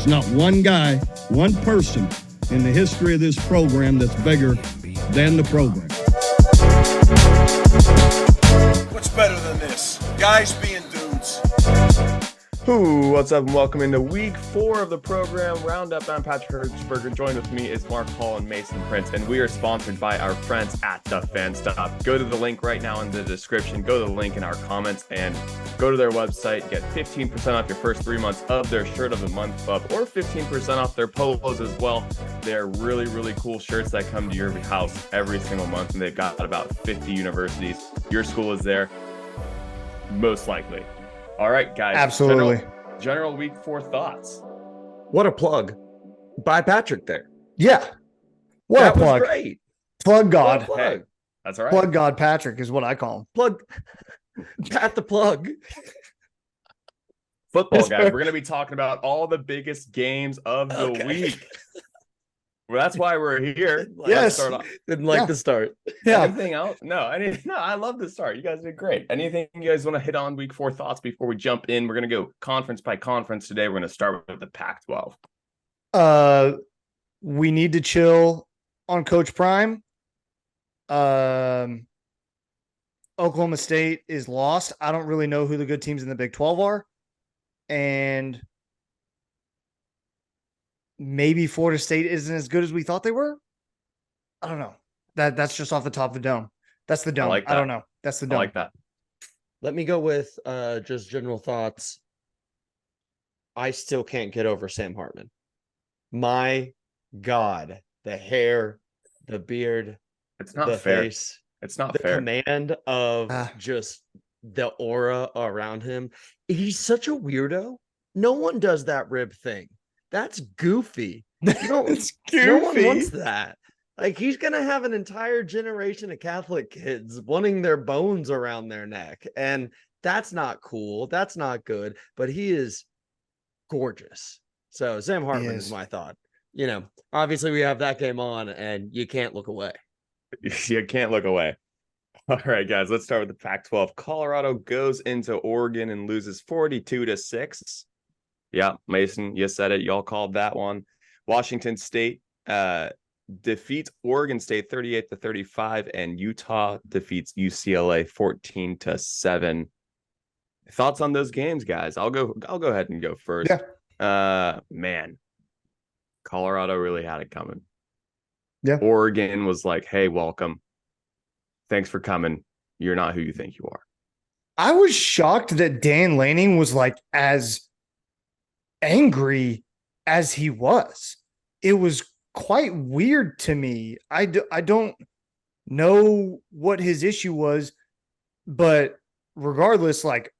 There's not one guy, one person in the history of this program that's bigger than the program. What's better than this? Guys being dudes. What's up and welcome into week 4 of the program Roundup. I'm Patrick Hertzberger. Joined with me is Mark Hall and Mason Prince, and we are sponsored by our friends at The Fan Stop. Go to the link right now in the description, go to the link in our comments, and go to their website. Get 15% off your first 3 months of their Shirt of the Month Club, or 15% off their polos as well. They're really, really cool shirts that come to your house every single month, and they've got about 50 universities. Your school is there, most likely. All right, guys. Absolutely. General week 4 thoughts. What a plug by Patrick there. Yeah. What That a plug. was great. Plug God. What a plug. Hey, that's all right. Plug God Patrick is what I call him. Plug. Pat the plug. Football, Yes, guys. sir. We're going to be talking about all the biggest games of the Okay. week. Well, that's why we're here. Yes. Start off. Didn't like Yeah. the start. Yeah. Anything else? No, I love the start. You guys did great. Anything you guys want to hit on week 4 thoughts before we jump in? We're going to go conference by conference today. We're going to start with the Pac-12. We need to chill on Coach Prime. Oklahoma State is lost. I don't really know who the good teams in the Big 12 are. And maybe Florida State isn't as good as we thought they were. I don't know. That's just off the top of the dome. That's the dome. like I don't that. know. That's the I dome. like that. Let me go with just general thoughts. I still can't get over Sam Hartman. My God, the hair, the beard, It's not the fair. face, It's not the fair. command of Ah. just the aura around him. He's such a weirdo. No one does that rib thing. That's goofy. You don't, It's No one goofy. wants that. Like, he's gonna have an entire generation of Catholic kids wanting their bones around their neck, and that's not cool. That's not good. But he is gorgeous. So Sam Hartman is is. my thought. You know, obviously we have that game on, and you can't look away. You can't look away. All right, guys, let's start with the Pac-12. Colorado goes into Oregon and loses 42-6. Yeah, Mason, you said it. Y'all called that one. Washington State defeats Oregon State 38-35, and Utah defeats UCLA 14-7. Thoughts on those games, guys? I'll go ahead and go first. Man, Colorado really had it coming. Yeah. Oregon was like, hey, welcome. Thanks for coming. You're not who you think you are. I was shocked that Dan Lanning was like as angry as he was. It was quite weird to me. I don't know what his issue was, but regardless, like,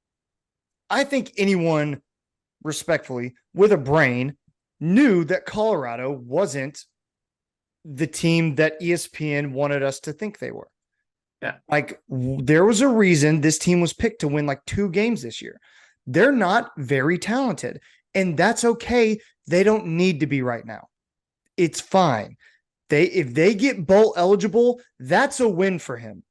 I think anyone respectfully with a brain knew that Colorado wasn't the team that ESPN wanted us to think they were. Yeah. Like, there was a reason this team was picked to win like 2 games this year. They're not very talented, and that's okay. They don't need to be right now. It's fine. If they get bowl eligible, that's a win for him.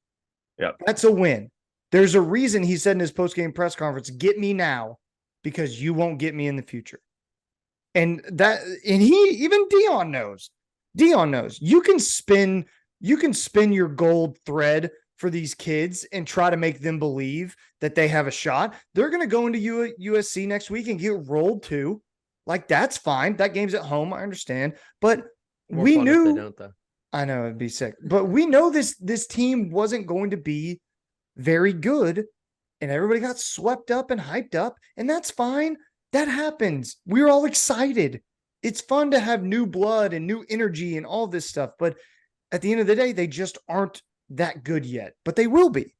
Yeah. That's a win. There's a reason he said in his post-game press conference, get me now because you won't get me in the future. And even Dion knows. Dion knows. You can spin your gold thread for these kids and try to make them believe that they have a shot. They're going to go into USC next week and get rolled too. Like, that's fine. That game's at home. I understand. But More we fun if knew, they don't, though. I know it'd be sick, but we know this team wasn't going to be very good, and everybody got swept up and hyped up, and that's fine. That happens. We're all excited. It's fun to have new blood and new energy and all this stuff. But at the end of the day, they just aren't that good yet. But they will be.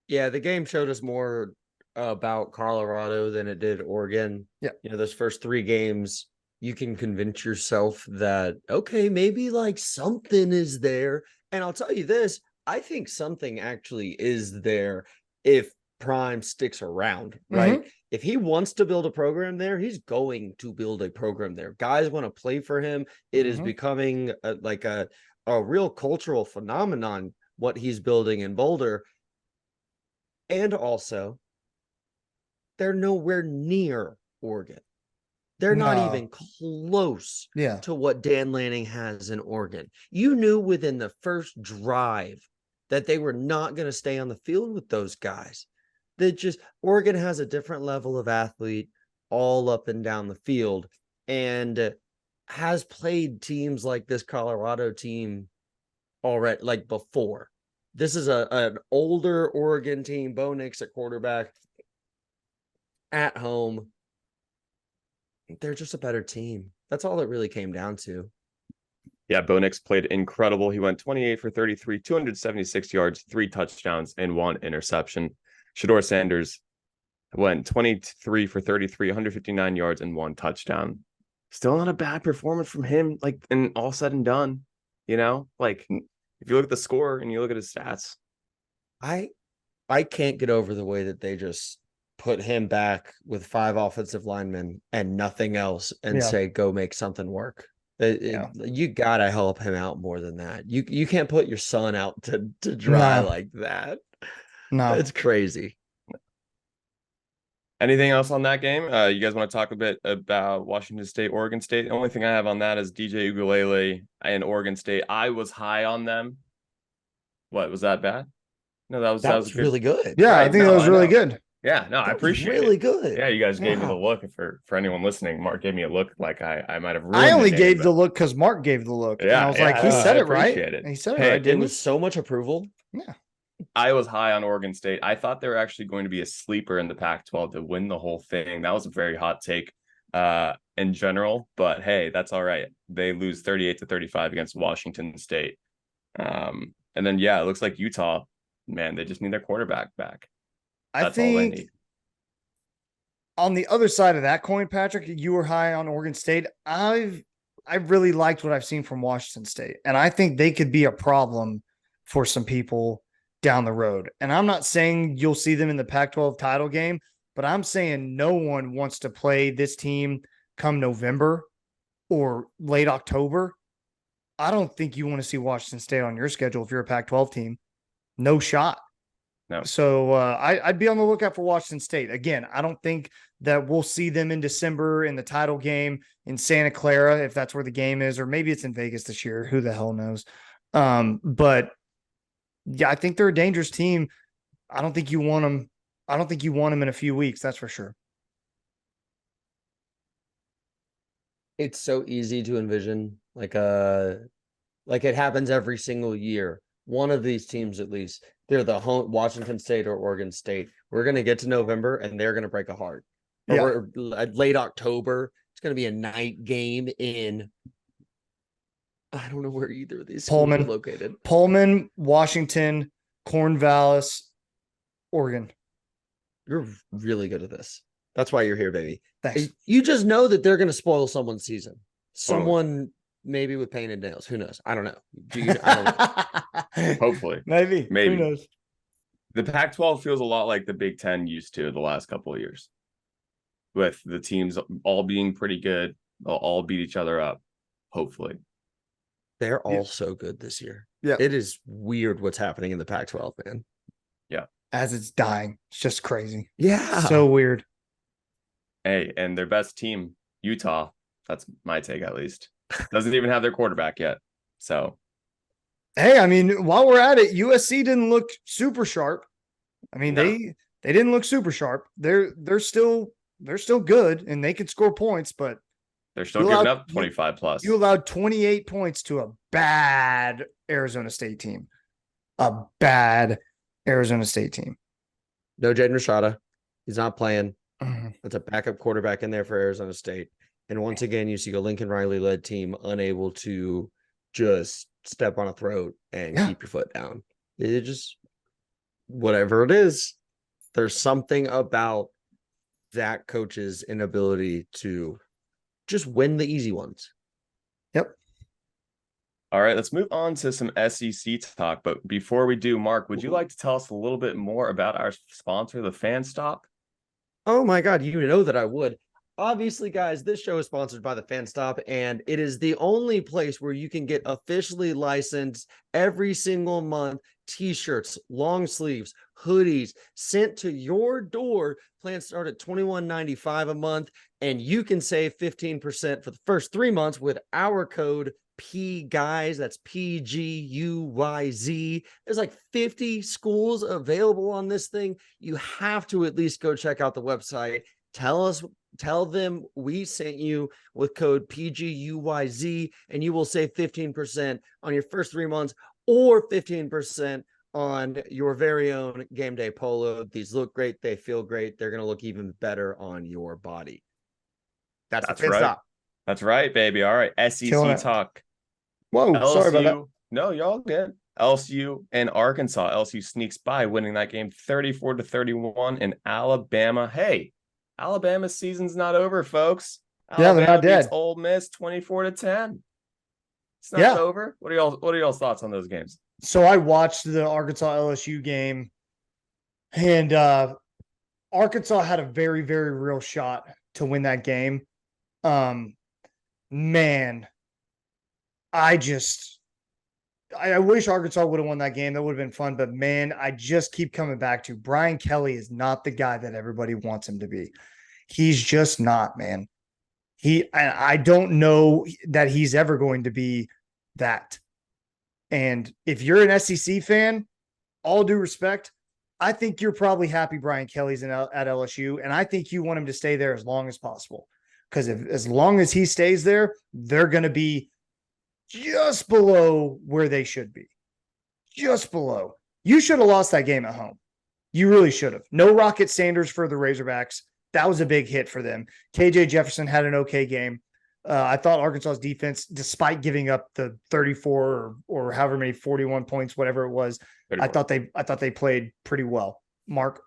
Yeah, the game showed us more about Colorado than it did Oregon. Yeah. You know, those first 3 games, you can convince yourself that, okay, maybe like something is there. And I'll tell you this, I think something actually is there if Prime sticks around, right? If he wants to build a program there, he's going to build a program there. Guys want to play for him. It is becoming a real cultural phenomenon, what he's building in Boulder. And also, they're nowhere near Oregon. They're not No. even close Yeah. to what Dan Lanning has in Oregon. You knew within the first drive that they were not going to stay on the field with those guys. That just Oregon has a different level of athlete all up and down the field and has played teams like this Colorado team already, like before. This is an older Oregon team. Bo Nix at quarterback at home. They're just a better team. That's all it really came down to. Yeah, Bo Nix played incredible. He went 28 for 33, 276 yards, 3 touchdowns, and 1 interception. Shedeur Sanders went 23 for 33, 159 yards, and 1 touchdown. Still not a bad performance from him, like, and all said and done. You know, like, if you look at the score and you look at his stats. I can't get over the way that they just put him back with 5 offensive linemen and nothing else and say, go make something work. You gotta help him out more than that. You can't put your son out to dry like that. No. It's crazy. Anything else on that game? You guys want to talk a bit about Washington State, Oregon State? The only thing I have on that is DJ Uiagalelei and Oregon State. I was high on them. What, was that bad? No, that was really good. Yeah, Right, I think no, that was I really know. good. Yeah, no, I That was appreciate really it. good. Yeah, you guys gave me Yeah. the look. For anyone listening, Mark gave me a look like I might have ruined I only the name, gave but- the look because Mark gave the look. And Yeah, I was yeah, like, he no, said I it right. appreciate it. He said it Hey, right, It didn't was so much approval. he? Yeah. I was high on Oregon State. I thought they were actually going to be a sleeper in the Pac-12 to win the whole thing. That was a very hot take in general, but hey, that's all right. They lose 38-35 against Washington State. And then, yeah, it looks like Utah, man, they just need their quarterback back. That's all they need. On the other side of that coin, Patrick, you were high on Oregon State. I really liked what I've seen from Washington State, and I think they could be a problem for some people down the road. And I'm not saying you'll see them in the Pac-12 title game, but I'm saying no one wants to play this team come November or late October. I don't think you want to see Washington State on your schedule if you're a Pac-12 team. No shot. No. So I'd be on the lookout for Washington State. Again, I don't think that we'll see them in December in the title game in Santa Clara, if that's where the game is, or maybe it's in Vegas this year. Who the hell knows? But yeah, I think they're a dangerous team. I don't think you want them. I don't think you want them in a few weeks. That's for sure. It's so easy to envision like it happens every single year. One of these teams, at least, they're the home Washington State or Oregon State. We're going to get to November and they're going to break a heart. Or late October, it's going to be a night game in, I don't know where either of these schools are located. Pullman, Washington, Cornwallis, Oregon. You're really good at this. That's why you're here, baby. Thanks. You just know that they're going to spoil someone's season. Someone maybe with painted nails. Who knows? I don't know. I don't know. Hopefully. Maybe. Who knows? The Pac-12 feels a lot like the Big Ten used to the last couple of years, with the teams all being pretty good. They'll all beat each other up, hopefully. They're all so good this year. Yeah. It is weird what's happening in the Pac-12, man. Yeah. As it's dying. It's just crazy. Yeah. So weird. Hey, and their best team, Utah, that's my take at least, doesn't even have their quarterback yet. So, hey, I mean, while we're at it, USC didn't look super sharp. I mean, No. they didn't look super sharp. They're still good and they can score points, but they're still giving up 25 plus. you allowed 28 points to a bad Arizona State team. A bad Arizona State team. No Jaden Rashada. He's not playing. Mhm. That's a backup quarterback in there for Arizona State. And once again, you see a Lincoln Riley-led team unable to just step on a throat and keep your foot down. It just, whatever it is, there's something about that coach's inability to just win the easy ones. Yep. All right, let's move on to some SEC talk. But before we do, Mark, would you like to tell us a little bit more about our sponsor, the Fan Stop? Oh my God, you know that I would. Obviously, guys, this show is sponsored by the Fan Stop, and it is the only place where you can get officially licensed every single month t-shirts, long sleeves, hoodies sent to your door. Plans start at $21.95 a month, and you can save 15% for the first 3 months with our code PGUYZ. That's PGUYZ. There's like 50 schools available on this thing. You have to at least go check out the website. Tell them we sent you with code PGUYZ, and you will save 15% on your first 3 months or 15% on your very own game day polo. These look great. They feel great. They're going to look even better on your body. That's That's the right. stop. That's right, baby. All right. Killing SEC it. talk. Whoa, LSU. sorry about that. No, you're all good. LSU and Arkansas. LSU sneaks by, winning that game 34-31 in Alabama. Hey, Alabama's season's not over, folks. Yeah, they're not beats dead. Ole Miss 24-10. It's not Yeah. over. What are y'all's thoughts on those games? So I watched the Arkansas LSU game, and Arkansas had a very, very real shot to win that game. Man, I wish Arkansas would have won that game. That would have been fun. But man, I just keep coming back to Brian Kelly is not the guy that everybody wants him to be. He's just not, man. I don't know that he's ever going to be that. And if you're an SEC fan, all due respect, I think you're probably happy Brian Kelly's at LSU, and I think you want him to stay there as long as possible. Because as long as he stays there, they're going to be just below where they should be. Just below. You should have lost that game at home. You really should have. No Rocket Sanders for the Razorbacks. That was a big hit for them. KJ Jefferson had an okay game. I thought Arkansas's defense, despite giving up the 34 or however many 41 points, whatever it was, 34. I thought they played pretty well. Mark,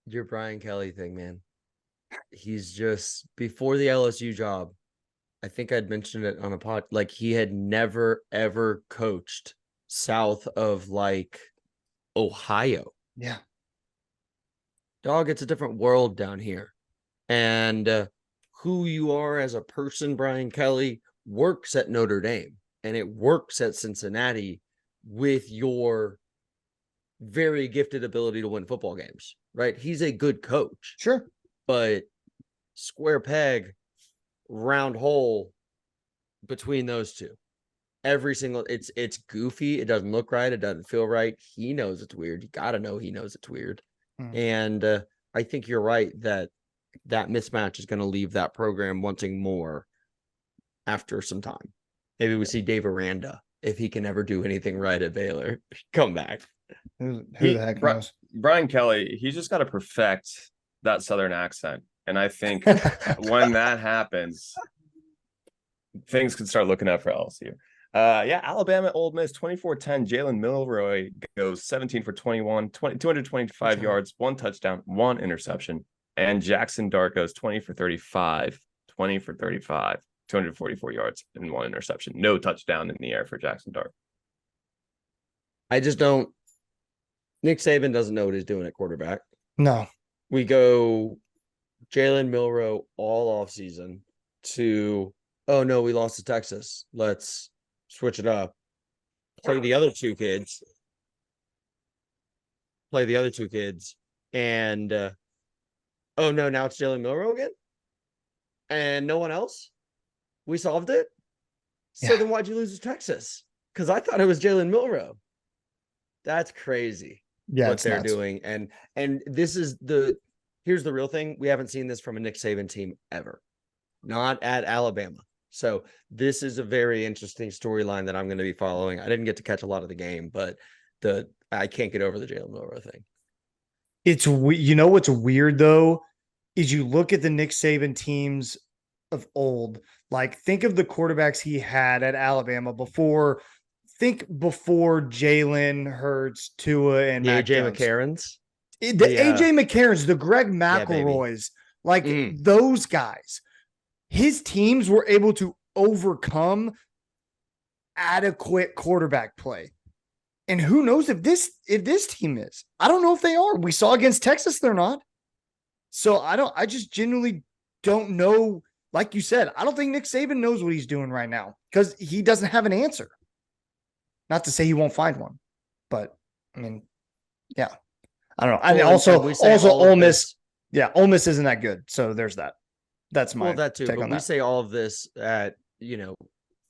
Your Brian Kelly thing, man. He's just before the LSU job. I think I'd mentioned it on a pod. Like he had never ever coached south of like Ohio. yeah, Dog, it's a different world down here. And who you are as a person, Brian Kelly, works at Notre Dame and it works at Cincinnati with your very gifted ability to win football games, right? He's a good coach, sure. but square peg, round hole between those two. Every single it's goofy. It doesn't look right. It doesn't feel right. He knows it's weird. You got to know he knows it's weird. And I think you're right that mismatch is going to leave that program wanting more after some time. Maybe we see Dave Aranda, if he can ever do anything right at Baylor, come back. Who the heck knows? Brian Kelly, he's just got to perfect that Southern accent. And I think when that happens, things could start looking up for LSU. Alabama, Ole Miss, 24-10. Jalen Milroy goes 17 for 21, 225 yards, 1 touchdown, 1 interception. And Jackson Dart goes 20 for 35, 244 yards, and 1 interception. No touchdown in the air for Jackson Dart. I just don't. Nick Saban doesn't know what he's doing at quarterback. No. We go Jalen Milroe all offseason to, oh no, we lost to Texas. Let's switch it up. Play the other two kids. And oh no, now it's Jalen Milroe again? And no one else? We solved it? So then why'd you lose to Texas? Because I thought it was Jalen Milroe. That's crazy. Yeah, what they're doing. And this is here's the real thing. We haven't seen this from a Nick Saban team ever. Not at Alabama. So this is a very interesting storyline that I'm going to be following. I didn't get to catch a lot of the game, but I can't get over the Jalen Milroe thing. It's what's weird though is you look at the Nick Saban teams of old. Like think of the quarterbacks he had at Alabama before. Think before Jalen Hurts, Tua, and Mac AJ Jones. McCarron's. AJ McCarron's, the Greg McElroys, those guys. His teams were able to overcome adequate quarterback play. And who knows if this team is. I don't know if they are. We saw against Texas, they're not. So I just genuinely don't know. Like you said, I don't think Nick Saban knows what he's doing right now because he doesn't have an answer. Not to say he won't find one, but I mean, yeah, I don't know. And Well, also, and we say all Ole of Miss, this. yeah, Ole Miss isn't that good. So there's that. That's my Well, that too. take But on we that. say all of this at,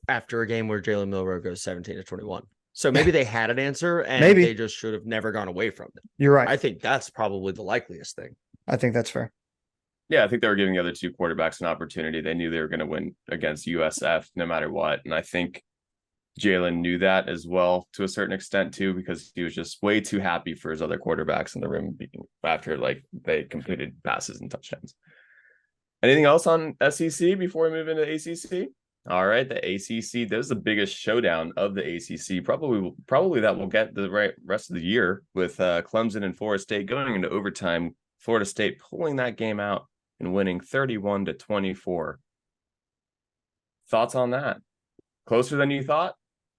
after a game where Jalen Milroe goes 17-21. So maybe they had an answer and Maybe. they just should have never gone away from it. You're right. I think that's probably the likeliest thing. I think that's fair. Yeah, I think they were giving the other two quarterbacks an opportunity. They knew they were going to win against USF no matter what. And I think Jalen knew that as well to a certain extent too, because he was just way too happy for his other quarterbacks in the room after like they completed passes and touchdowns. Anything else on SEC before we move into ACC? All right, the ACC. This is the biggest showdown of the ACC. Probably that will get the rest of the year with Clemson and Florida State going into overtime. Florida State pulling that game out and winning 31-24. Thoughts on that? Closer than you thought?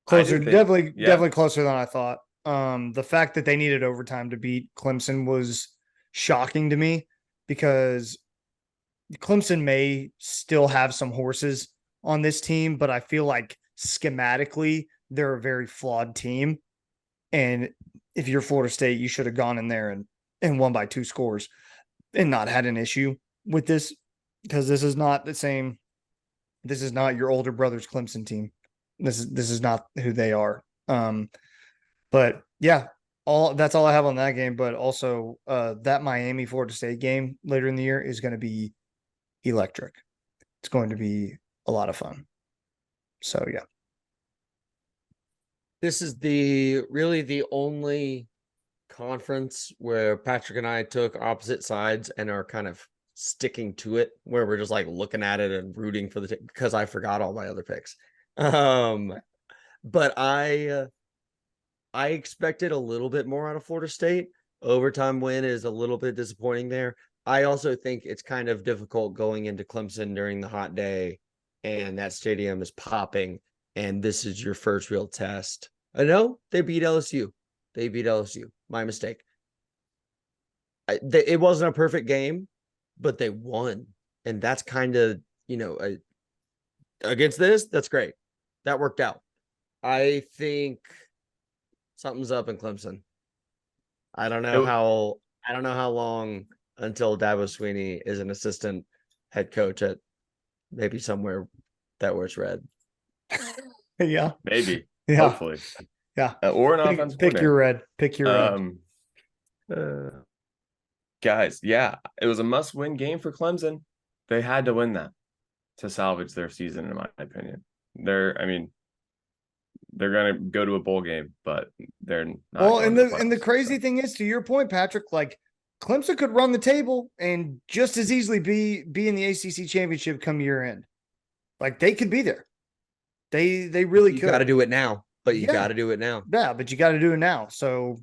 Closer, definitely closer than I thought. The fact that they needed overtime to beat Clemson was shocking to me because Clemson may still have some horses on this team, but I feel like schematically they're a very flawed team. And if you're Florida State, you should have gone in there and won by 2 scores and not had an issue with this, because this is not the same. This is not your older brother's Clemson team. This is not who they are. But yeah, that's all I have on that game. But also that Miami Florida State game later in the year is going to be electric. It's going to be a lot of fun. So yeah. This is really the only conference where Patrick and I took opposite sides and are kind of sticking to it, where we're just like looking at it and rooting for because I forgot all my other picks. But I expected a little bit more out of Florida State. Overtime win is a little bit disappointing there. I also think it's kind of difficult going into Clemson during the hot day and that stadium is popping and this is your first real test. I know they beat LSU. My mistake. It wasn't a perfect game, but they won. And that's kind of, against this, that's great. That worked out. I think something's up in Clemson. I don't know how long until Dabo Sweeney is an assistant head coach at maybe somewhere that wears red. Yeah. Maybe. Yeah. Hopefully. Yeah. Or an offensive pick your red. Pick your red. Guys, yeah, it was a must-win game for Clemson. They had to win that to salvage their season, in my opinion. They're gonna go to a bowl game, but they're not. Well, and the crazy thing is, to your point, Patrick, like Clemson could run the table and just as easily be in the ACC championship come year end. Like they could be there. They really could. You got to do it now, but you got to do it now. Yeah, but you got to do it now. So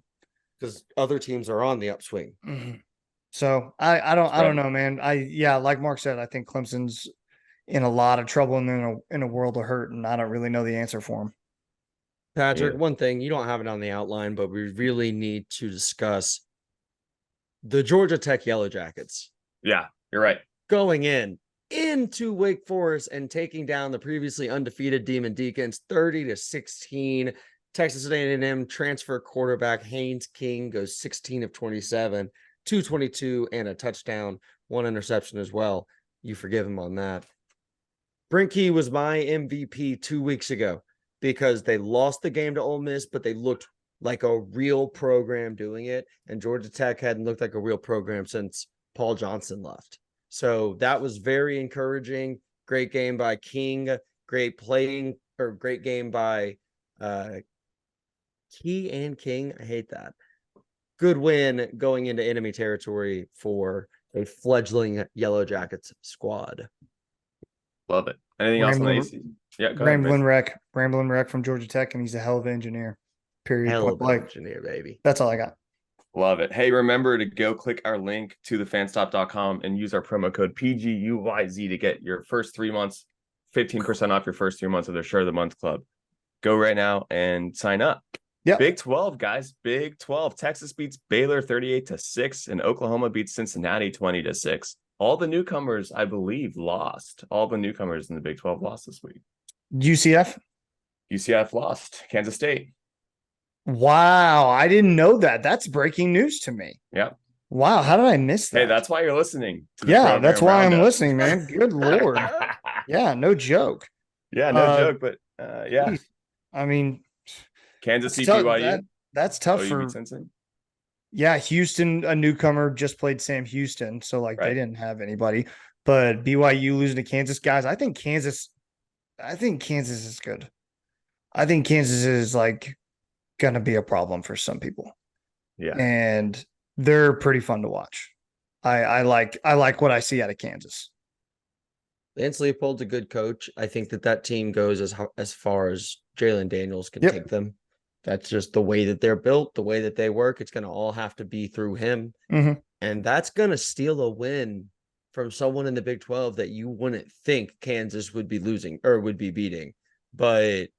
because other teams are on the upswing. Mm-hmm. So I don't know, man. Like Mark said, I think Clemson's in a lot of trouble and in a world of hurt, and I don't really know the answer for him. Patrick, one thing, you don't have it on the outline, but we really need to discuss the Georgia Tech Yellow Jackets. Yeah, you're right. Going into Wake Forest and taking down the previously undefeated Demon Deacons 30-16. Texas A&M transfer quarterback Haynes King goes 16 of 27, 222 and a touchdown, 1 interception as well. You forgive him on that. Brinke was my MVP 2 weeks ago because they lost the game to Ole Miss, but they looked like a real program doing it. And Georgia Tech hadn't looked like a real program since Paul Johnson left. So that was very encouraging. Great game by King. Great game by Key and King. I hate that. Good win going into enemy territory for a fleggling Yellow Jackets squad. Love it. Anything else on the ACC? Yeah, Ramblin' Wreck from Georgia Tech, and he's a hell of an engineer. Period. Hell of an engineer, baby. That's all I got. Love it. Hey, remember to go click our link to thefanstop.com and use our promo code PGUYZ to get your first 3 months, 15% off your first 3 months of their Share of the Month Club. Go right now and sign up. Yeah. Big 12, guys. Big 12. Texas beats Baylor 38-6, and Oklahoma beats Cincinnati 20-6. All the newcomers, I believe, lost. All the newcomers in the Big 12 lost this week. UCF. UCF lost. Kansas State. Wow, I didn't know that. That's breaking news to me. Yeah. Wow, how did I miss that? Hey, that's why you're listening to the yeah, program that's why I'm Roundup. listening, man. Good Lord. Yeah, no joke. Yeah, no joke, but yeah. Geez. I mean, Kansas beat tough. BYU. That's tough OU for beat Cincinnati. yeah, Houston, a newcomer, just played Sam Houston, so like Right. they didn't have anybody. But BYU losing to Kansas, guys. I think Kansas is good. I think Kansas is like gonna be a problem for some people. Yeah. And they're pretty fun to watch. I like what I see out of Kansas. Lance Leopold's a good coach. I think that team goes as far as Jalen Daniels can Yep. take them. That's just the way that they're built, the way that they work. It's going to all have to be through him. Mhm. And that's going to steal a win from someone in the Big 12 that you wouldn't think Kansas would be losing or would be beating. But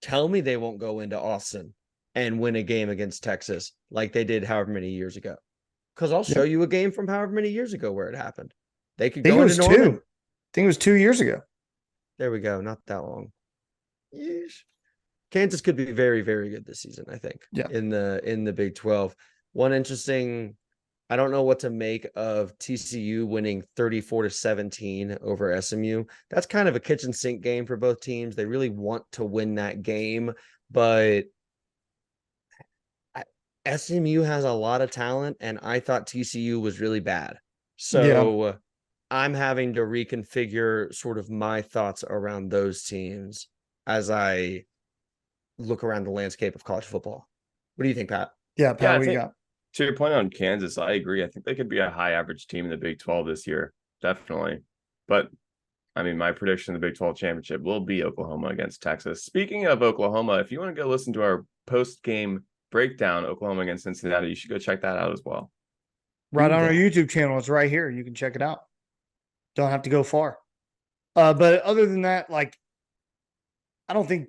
tell me they won't go into Austin and win a game against Texas like they did however many years ago. Because I'll show you a game from however many years ago where it happened. They could I think go it was into Norman. 2. I think it was 2 years ago. There we go. Not that long. Yeesh. Kansas could be very, very good this season, I think. Yeah. In the Big 12. One interesting, I don't know what to make of TCU winning 34-17 over SMU. That's kind of a kitchen sink game for both teams. They really want to win that game, but SMU has a lot of talent, and I thought TCU was really bad. So I'm having to reconfigure sort of my thoughts around those teams as I look around the landscape of college football. What do you think, Pat? Yeah, Pat, Yeah, I what you think- got? To your point on Kansas, I agree. I think they could be a high average team in the Big 12 this year. Definitely. But I mean, my prediction of the Big 12 championship will be Oklahoma against Texas. Speaking of Oklahoma, if you want to go listen to our post-game breakdown, Oklahoma against Cincinnati, you should go check that out as well. Right on our YouTube channel. It's right here. You can check it out. Don't have to go far. But other than that, like I don't think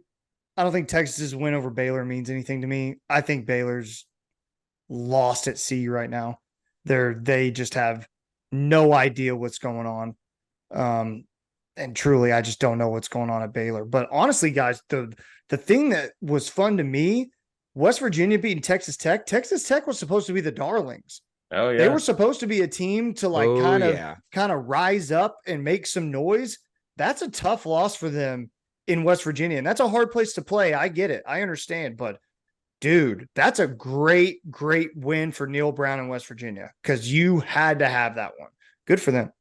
Texas's win over Baylor means anything to me. I think Baylor's lost at sea right now. They just have no idea what's going on. And truly, I just don't know what's going on at Baylor. But honestly, guys, the thing that was fun to me, West Virginia beating Texas Tech. Texas Tech was supposed to be the darlings. Oh, yeah. They were supposed to be a team to like kind of rise up and make some noise. That's a tough loss for them in West Virginia. And that's a hard place to play. I get it. I understand. But dude, that's a great, great win for Neil Brown in West Virginia because you had to have that one. Good for them.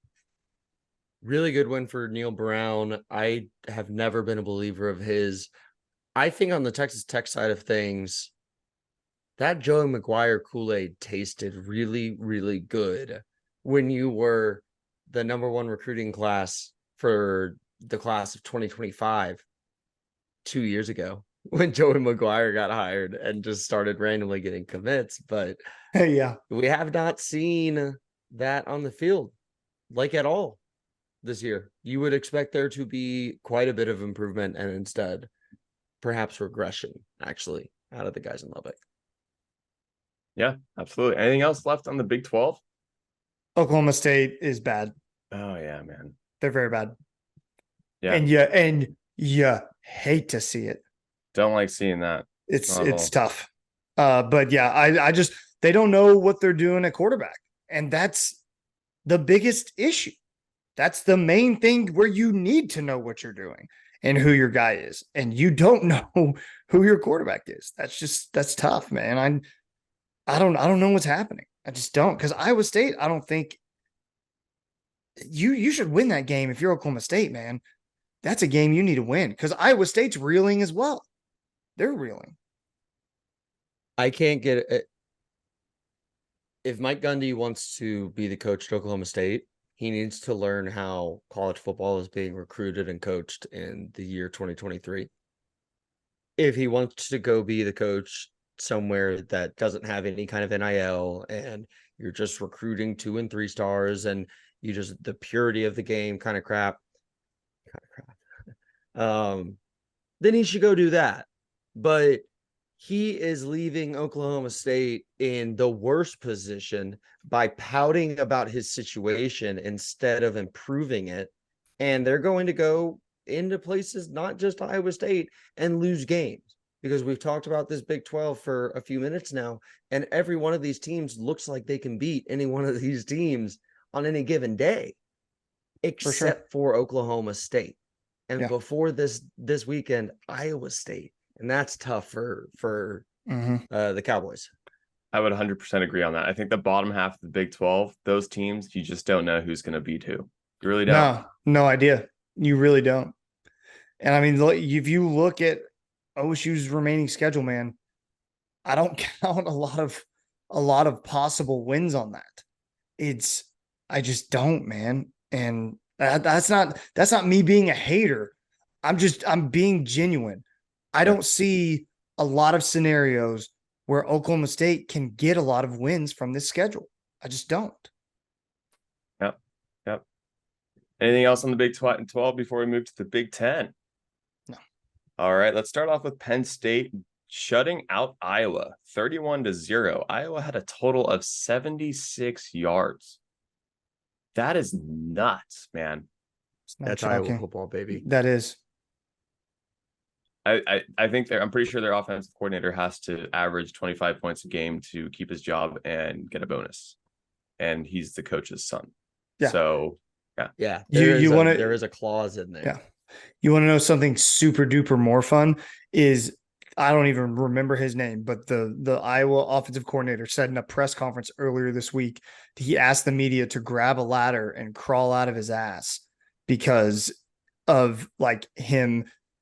Really good win for Neil Brown. I have never been a believer of his. I think on the Texas Tech side of things, that Joey McGuire Kool-Aid tasted really, really good when you were the #1 recruiting class for the class of 2025 2 years ago when Joey McGuire got hired and just started randomly getting commits. But Yeah, we have not seen that on the field like at all this year. You would expect there to be quite a bit of improvement and instead perhaps regression actually out of the guys in Lubbock. Yeah, absolutely. Anything else left on the Big 12? Oklahoma State is bad. Oh, yeah, man. They're very bad. Yeah. And you hate to see it. Don't like seeing that. It's tough. But yeah, I just they don't know what they're doing at quarterback. And that's the biggest issue. That's the main thing where you need to know what you're doing and who your guy is. And you don't know who your quarterback is. That's tough, man. I don't know what's happening. I just don't. Because Iowa State, I don't think you should win that game if you're Oklahoma State, man. That's a game you need to win because Iowa State's reeling as well. They're reeling. I can't get it. If Mike Gundy wants to be the coach at Oklahoma State, he needs to learn how college football is being recruited and coached in the year 2023. If he wants to go be the coach somewhere that doesn't have any kind of NIL and you're just recruiting 2 and 3 stars and you just the purity of the game kind of crap, then he should go do that. but he is leaving Oklahoma State in the worst position by pouting about his situation instead of improving it. And they're going to go into places, not just Iowa State, and lose games, because we've talked about this Big 12 for a few minutes now. And every one of these teams looks like they can beat any one of these teams on any given day, except for Oklahoma State. And before this weekend, Iowa State. And that's tough for the Cowboys. I would 100% agree on that. I think the bottom half of the Big 12, those teams, you just don't know who's going to beat who. You really don't. No idea. You really don't. And I mean, if you look at OSU's remaining schedule, man, I don't count a lot of possible wins on that. I just don't, man. And that's not me being a hater. I'm being genuine. I don't see a lot of scenarios where Oklahoma State can get a lot of wins from this schedule. I just don't. Yep. Anything else on the Big 12 before we move to the Big 10? No. All right, let's start off with Penn State shutting out Iowa 31-0. Iowa had a total of 76 yards. That is nuts, man. That's Iowa football, baby. That is. I think I'm pretty sure their offensive coordinator has to average 25 points a game to keep his job and get a bonus. And he's the coach's son. Yeah. So, yeah. There is a clause in there. Yeah. You want to know something super duper more fun is, I don't even remember his name, but the Iowa offensive coordinator said in a press conference earlier this week, he asked the media to grab a ladder and crawl out of his ass because of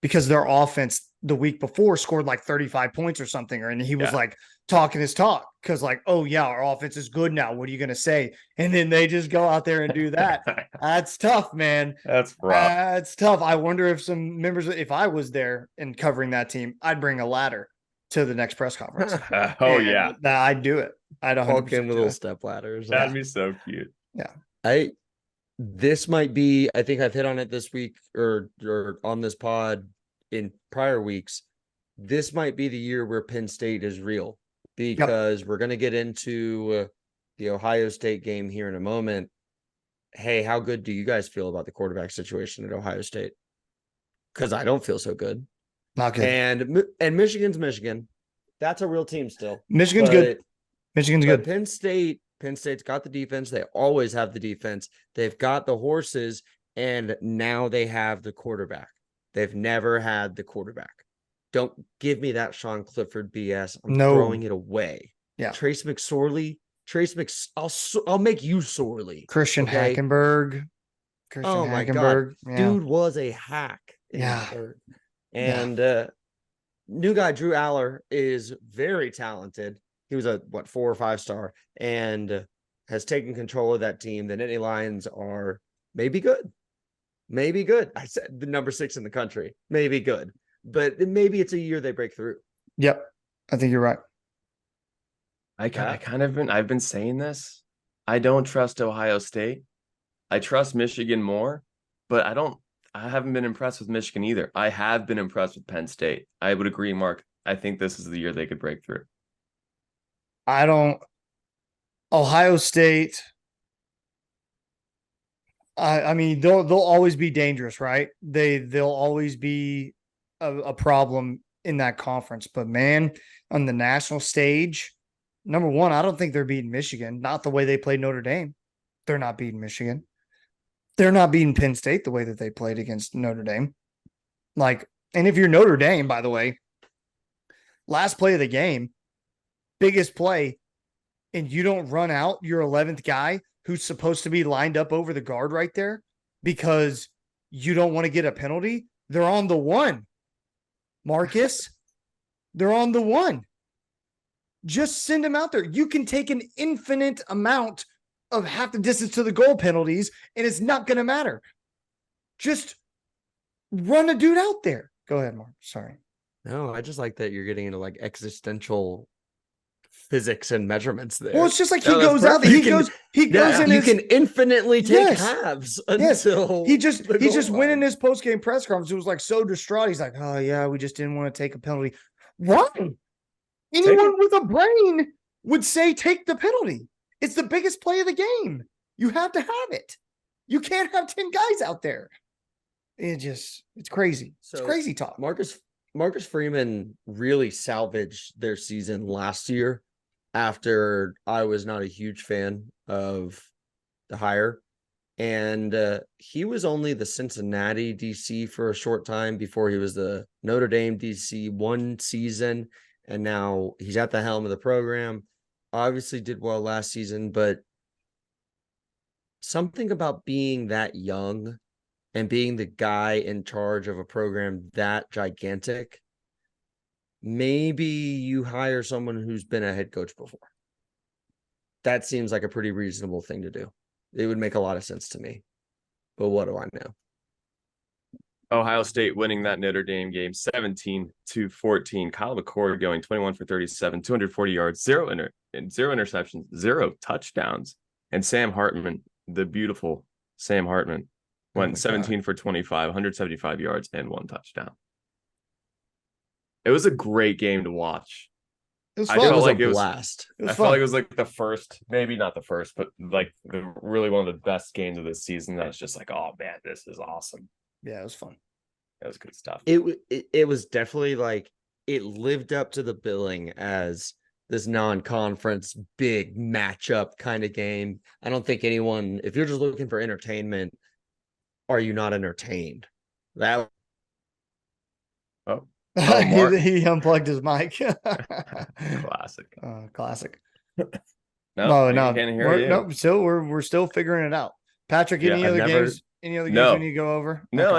because their offense the week before scored like 35 points or something. And he was like talking his talk because oh yeah, our offense is good now. What are you going to say? And then they just go out there and do that. That's tough, man. That's rough. That's tough. I wonder if some members, if I was there and covering that team, I'd bring a ladder to the next press conference. Yeah. I'd do it. I'd walk in with little step ladders. That'd be so cute. Yeah. This might be, I think I've hit on it this week or on this pod in prior weeks. This might be the year where Penn State is real, because we're going to get into the Ohio State game here in a moment. Hey, how good do you guys feel about the quarterback situation at Ohio State? Because I don't feel so good. Not good. And Michigan's Michigan. That's a real team still. Michigan's good. Michigan's good. Penn State's got the defense. They always have the defense. They've got the horses, and now they have the quarterback. They've never had the quarterback. Don't give me that Sean Clifford BS. I'm throwing it away. Yeah. Trace McSorley. I'll make you sorely. Christian Hackenberg. My God. Yeah. Dude was a hack. And new guy Drew Aller is very talented. He was a 4 or 5 star and has taken control of that team. The Nittany Lions are maybe good. I said the number 6 in the country, maybe good, but maybe it's a year they break through. Yep. I think you're right. I've been saying this. I don't trust Ohio State. I trust Michigan more, but I haven't been impressed with Michigan either. I have been impressed with Penn State. I would agree, Mark. I think this is the year they could break through. Ohio State. I mean, they'll always be dangerous, right? They'll always be a problem in that conference. But man, on the national stage, number one, I don't think they're beating Michigan. Not the way they played Notre Dame. They're not beating Michigan. They're not beating Penn State the way that they played against Notre Dame. And if you're Notre Dame, by the way, last play of the game, biggest play, and you don't run out your 11th guy who's supposed to be lined up over the guard right there because you don't want to get a penalty, they're on the 1. Marcus, they're on the 1. Just send them out there. You can take an infinite amount of half the distance to the goal penalties, and it's not going to matter. Just run a dude out there. Go ahead, Mark. Sorry. No, I just like that you're getting into existential physics and measurements there. Well, it's just he goes out there. He goes in. You can infinitely take halves until he just went in his post-game press conference. It was so distraught. He's like, "Oh yeah, we just didn't want to take a penalty." Why? Take Anyone it. with a brain would say take the penalty. It's the biggest play of the game. You have to have it. You can't have 10 guys out there. It's crazy. It's So crazy talk. Marcus Freeman really salvaged their season last year after I was not a huge fan of the hire. And he was only the Cincinnati DC for a short time before he was the Notre Dame DC one season. And now he's at the helm of the program. Obviously did well last season, but something about being that young and being the guy in charge of a program that gigantic, maybe you hire someone who's been a head coach before. That seems like a pretty reasonable thing to do. It would make a lot of sense to me. But what do I know? Ohio State winning that Notre Dame game 17-14. Kyle McCord going 21 for 37, 240 yards, zero interceptions, 0 touchdowns. And Sam Hartman, the beautiful Sam Hartman, went 17 for 25, 175 yards, and 1 touchdown. It was a great game to watch. It was I fun. felt It was like a it was blast. I felt like it was like the first, maybe not the first, but like really one of the best games of this season. That was just like, oh man, this is awesome. Yeah, it was fun. That was good stuff. It was definitely like it lived up to the billing as this non-conference big matchup kind of game. I don't think anyone, if you're just looking for entertainment, are you not entertained? That Mark. he unplugged his mic. Classic. Classic. No, No. can't hear you. No, still we're still figuring it out. Patrick, any Yeah, other I've never- games? Any other games No. we need to go over? No, Okay.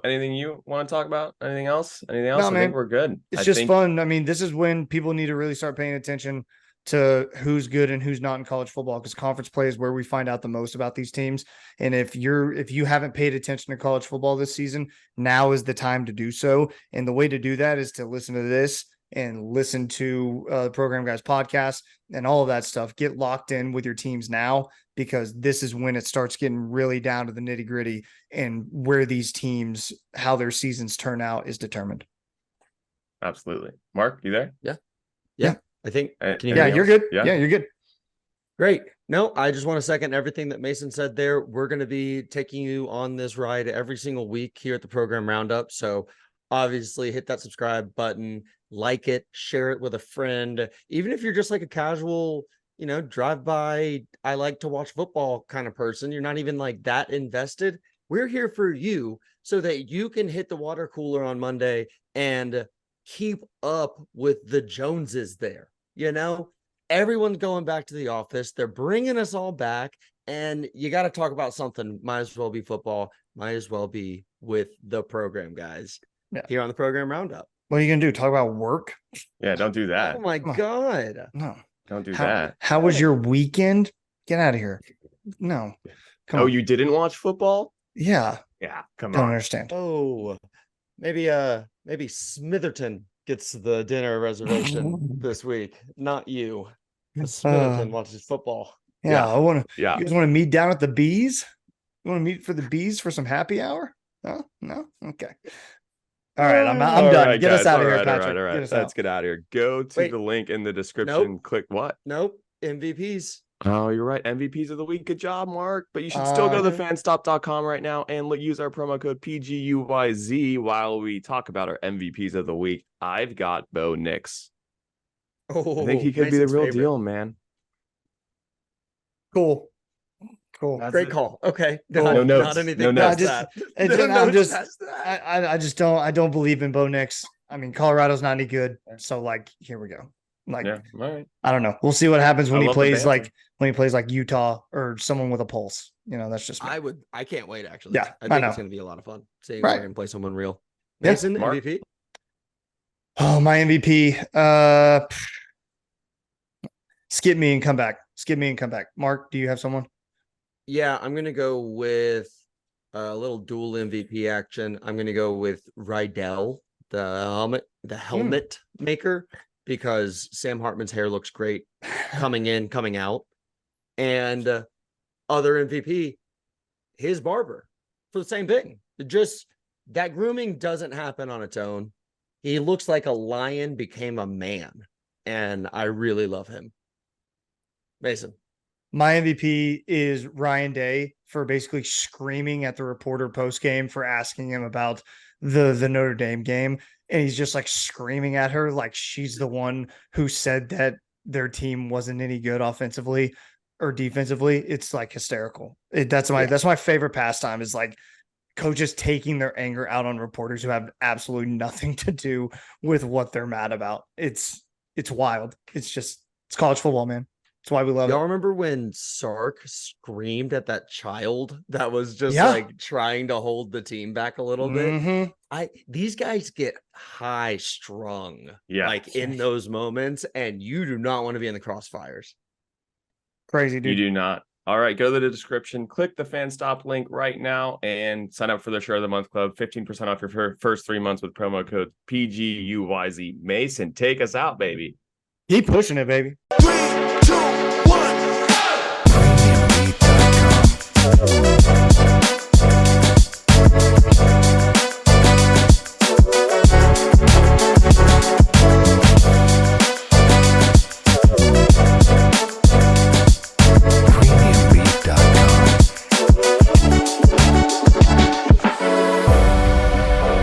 anything you want to talk about? Anything else? Anything else? No, I man. think we're good. It's I just think, fun. I mean, this is when people need to really start paying attention to who's good and who's not in college football, because conference play is where we find out the most about these teams. And if you haven't paid attention to college football this season, now is the time to do so. And the way to do that is to listen to this and listen to the Program Guys podcast and all of that stuff. Get locked in with your teams now, because this is when it starts getting really down to the nitty gritty, and where these teams, how their seasons turn out is determined. absolutely. Mark, you there? I think. Can you Yeah, hear me? you're good. Yeah. Yeah, you're good. Great. No, I just want to second everything that Mason said there. We're going to be taking you on this ride every single week here at the Program Roundup. So obviously hit that subscribe button, like it, share it with a friend. Even if you're just like a casual, drive by, I like to watch football kind of person, you're not even like that invested. We're here for you so that you can hit the water cooler on Monday and keep up with the Joneses there. Everyone's going back to the office. They're bringing us all back, and you got to talk about something. Might as well be football. Might as well be with the Program Guys here on the Program Roundup. What are you gonna do? Talk about work? Yeah, don't do that. Oh my God. No. Don't do that. How was your weekend? Get out of here. No. Come on. You didn't watch football? Yeah. Yeah, come Don't on. understand. Oh, maybe Smitherton gets the dinner reservation this week. Not you. Smitherton watches football. Yeah. I want to. Yeah. You guys want to meet down at the Bees? You want to meet for the Bees for some happy hour? No. Okay. All right. I'm All done. right, Get us guys. out of All here, right, Patrick. All right. Get us Let's out. get out of here. Go to Wait. the link in the description. Nope. Click what? Nope. MVPs. Oh, you're right. MVPs of the week. Good job, Mark. But you should still go to thefanstop.com right now and use our promo code PGUYZ while we talk about our MVPs of the week. I've got Bo Nix. Oh, I think he could be the real deal, man. Cool. That's Great it. call. Okay. Cool. Not, No notes. not anything No past notes. that. It's No I'm notes just. past that. I just don't believe in Bo Nix. I mean, Colorado's not any good. So here we go. Like, Yeah. All right. I don't know. We'll see what happens when I he love the plays banter. like Utah or someone with a pulse. That's just me. I can't wait, actually. Yeah, I I think know. it's going to be a lot of fun seeing Right. we're going to play someone real. Yeah. Mason, Mark? MVP? Oh, my MVP. Skip me and come back. Mark, do you have someone? Yeah, I'm going to go with a little dual MVP action. I'm going to go with Rydell, the helmet maker, because Sam Hartman's hair looks great coming in, coming out. And other MVP, his barber, for the same thing. Just that grooming doesn't happen on its own. He looks like a lion became a man, and I really love him. Mason. My MVP is Ryan Day for basically screaming at the reporter post game for asking him about the Notre Dame game. And he's just like screaming at her like she's the one who said that their team wasn't any good offensively or defensively. It's like hysterical. That's my favorite pastime is like coaches taking their anger out on reporters who have absolutely nothing to do with what they're mad about. It's wild. It's college football, man. That's why we love Y'all it. remember when Sark screamed at that child that was just Yeah. like trying to hold the team back a little bit? Mhm. These guys get high strung Yeah. like in those moments, and you do not want to be in the crossfires. Crazy, You dude. do not. All right, go to the description, click the Fan Stop link right now, and sign up for the Share of the Month Club. 15% off your first 3 months with promo code PGUYZ. Mason, take us out, baby. Keep pushing it, baby.